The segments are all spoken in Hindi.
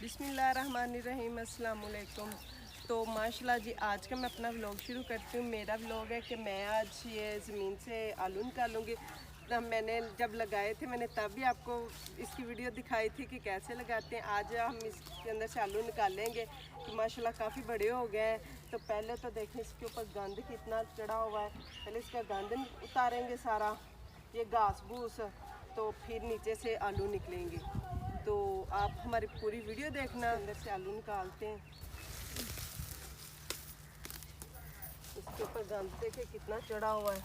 बिस्मिल्लाहिर्रहमानिर्रहीम, अस्सलाम वालेकुम। तो माशाल्लाह जी, आज का मैं अपना व्लॉग शुरू करती हूँ। मेरा व्लॉग है कि मैं आज ये ज़मीन से आलू निकालूँगी। तब मैंने जब लगाए थे मैंने तब भी आपको इसकी वीडियो दिखाई थी कि कैसे लगाते हैं। आज हम इसके अंदर से आलू निकालेंगे तो माशाल्लाह काफ़ी बड़े हो गए हैं। तो पहले तो देखें इसके ऊपर गंद कितना चढ़ा हुआ है। पहले इसका गंद उतारेंगे सारा, ये घास भूस, तो फिर नीचे से आलू निकलेंगे। तो आप हमारी पूरी वीडियो देखना। अंदर से आलू निकालते हैं, इसके ऊपर गंद देखे कितना चढ़ा हुआ है।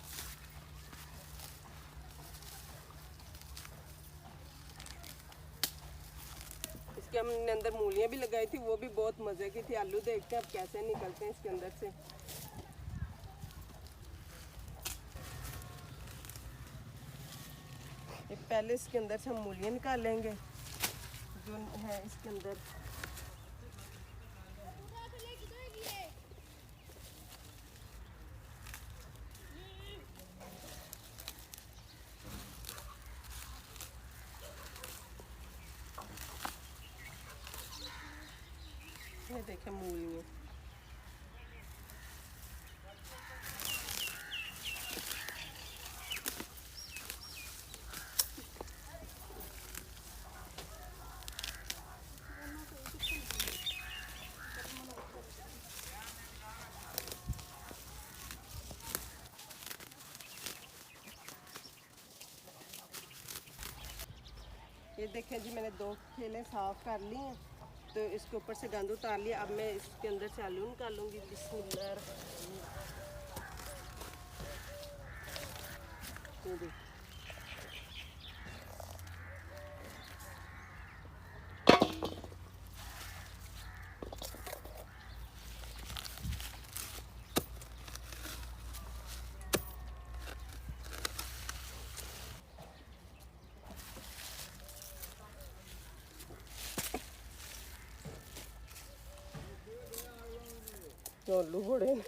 इसके हमने अंदर मूलियाँ भी लगाई थी, वो भी बहुत मज़े की थी। आलू देखते हैं अब कैसे निकलते हैं इसके अंदर से। ये पहले इसके अंदर से हम मूलियाँ निकालेंगे जो है इसके अंदर। ये देखें मूलियाँ, ये देखें जी, मैंने 2 ठेले साफ़ कर लिए हैं। तो इसके ऊपर से गंद उतार लिया। अब मैं इसके अंदर से आलू निकालूंगी। बिस्मिल्लाह। ये देखिए, आलू बड़े हैं।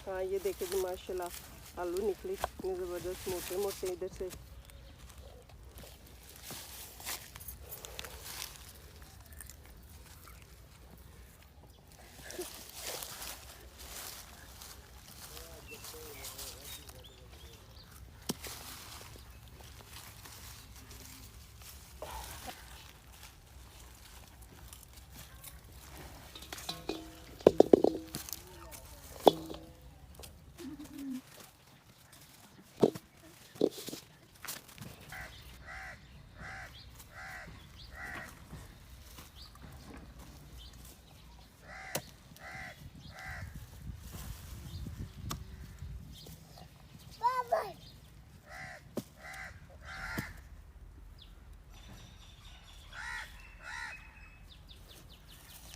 हाँ, ये देखे जी माशाल्लाह आलू निकले कितने ज़बरदस्त मोटे मोटे इधर से।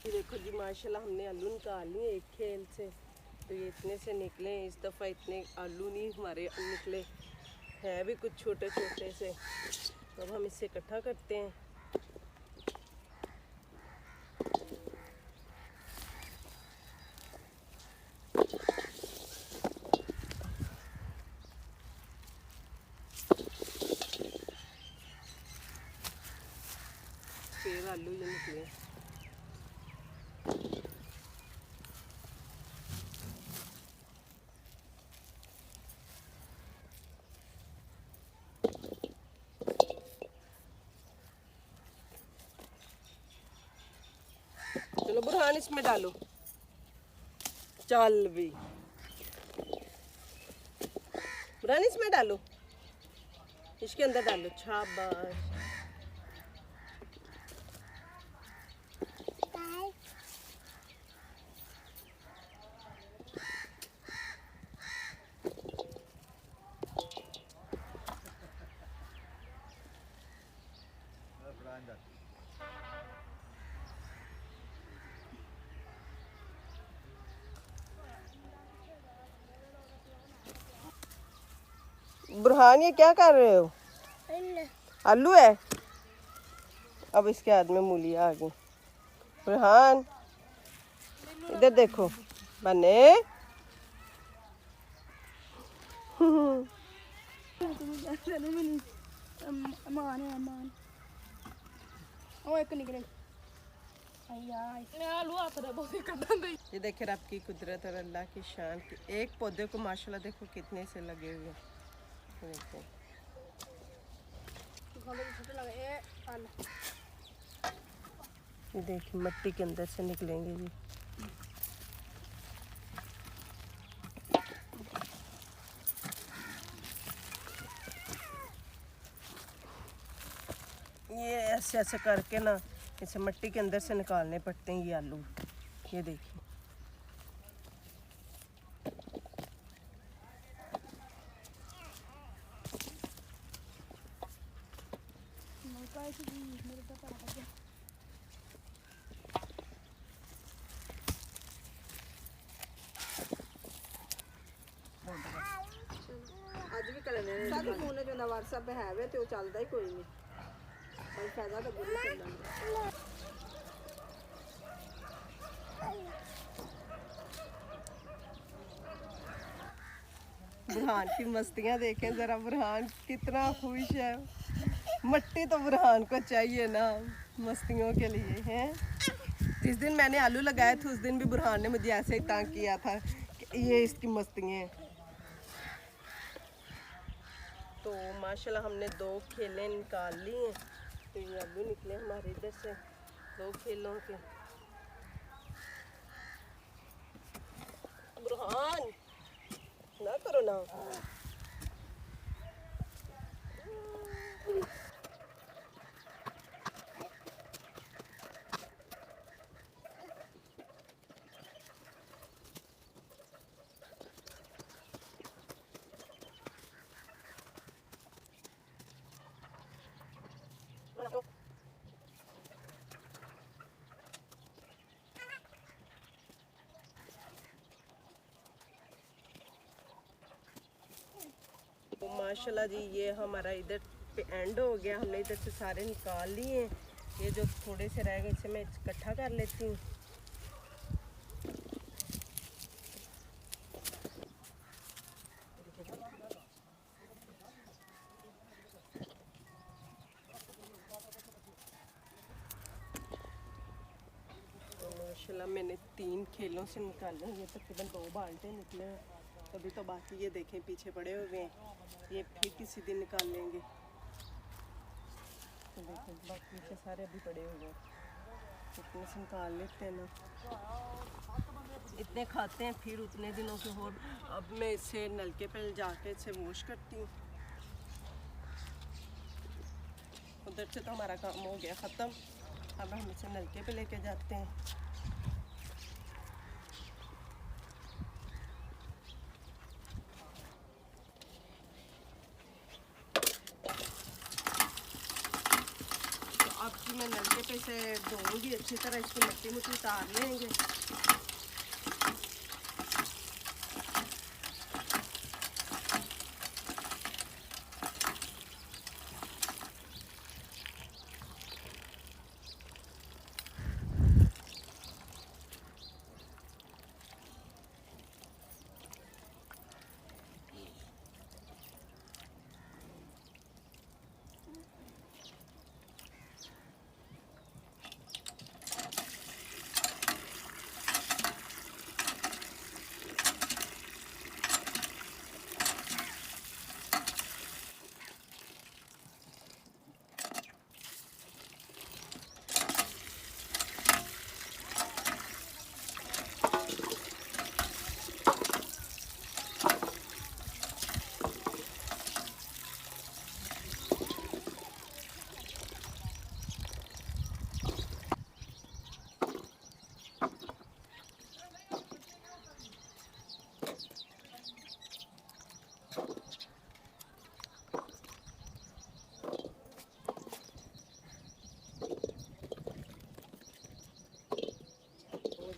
देखो जी माशाल्लाह हमने आलू निकाल लिए एक खेल से। तो ये इतने से निकले, इस दफ़ा इतने आलू नहीं हमारे निकले, हैं भी कुछ छोटे छोटे से। अब हम इससे इकट्ठा करते हैं। फिर आलू ये निकले। चलो बुरहान इसमें डालो, चल भी बुरहान इसमें डालो, इसके अंदर डालो। शाबाश। बुरहान ये क्या कर रहे हो? आलू है। अब इसके हाथ में मूलियाँ आ गई। बुरहान इधर देखो, बने अमान है अमान ओ एक निकले ये देखिए रब की कुदरत और अल्लाह की शान की। एक पौधे को माशाल्लाह देखो कितने से लगे हुए हैं। देखो ये देखिए मिट्टी के अंदर से निकलेंगे जी। ये ऐसे ऐसे करके ना इसे मिट्टी के अंदर से निकालने पड़ते हैं ये आलू। ये देखिए ਅੱਜ ਵੀ ਕਰਨੇ ਨੇ ਸਾਡੇ ਫੋਨ 'ਚ ਨਾ WhatsApp ਹੈ ਵੇ ਤੇ ਉਹ ਚੱਲਦਾ ਹੀ ਕੋਈ ਨਹੀਂ ਪਰ ਫਾਇਦਾ ਤਾਂ ਬਹੁਤ ਚੱਲਦਾ बुरहान की मस्तियाँ देखें ज़रा। बुरहान कितना खुश है। मट्टी तो बुरहान को चाहिए ना मस्तियों के लिए हैं। जिस दिन मैंने आलू लगाए थे उस दिन भी बुरहान ने मुझे ऐसे ही तंग किया था कि ये इसकी मस्तियाँ हैं। तो माशाल्लाह हमने 2 खेलें निकाल ली हैं। तो ये आलू निकले हमारे इधर से 2 खेलों के। बुरहान ना करो ना। तो माशाल्लाह जी ये हमारा इधर पे एंड हो गया। हमने इधर से सारे निकाल लिए हैं। ये जो थोड़े से रह गए इसे मैं इकट्ठा कर लेती हूँ। तो माशाल्लाह मैंने 3 खेलों से निकाले। ये तकरीबन 2 बाल्टे निकले हैं। अभी तो बाकी ये देखें पीछे पड़े हुए हैं। ये फिर किसी दिन निकाल लेंगे। तो देखो बाकी के सारे अभी पड़े हुए हैं। इतने से निकाल लेते हैं ना। इतने खाते हैं फिर उतने दिनों के और। अब मैं इसे नलके पे जाके इसे वॉश करती हूँ। उधर से तो हमारा काम हो गया ख़त्म। अब हम इसे नलके पे लेके जाते हैं। अब मैं नलके पे से धोऊंगी अच्छी तरह। इसको मिट्टी मुट्टी उतार लेंगे।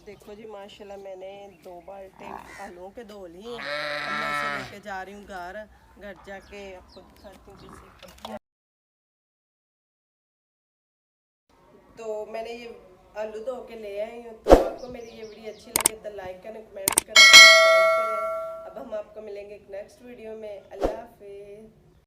देखो जी माशाल्लाह मैंने 2 बाल्टी आलूओं के धो लिए। अब मैं इसे लेके जा रही हूँ घर जाके आपको दिखाती हूँ जैसे। तो मैंने ये आलू धो के ले आई हूँ। तो आपको मेरी ये वीडियो अच्छी लगे तो लाइक करें, कमेंट करें, सब्सक्राइब करें। अब हम आपको मिलेंगे एक नेक्स्ट वीडियो में। अल्लाह हाफिज़।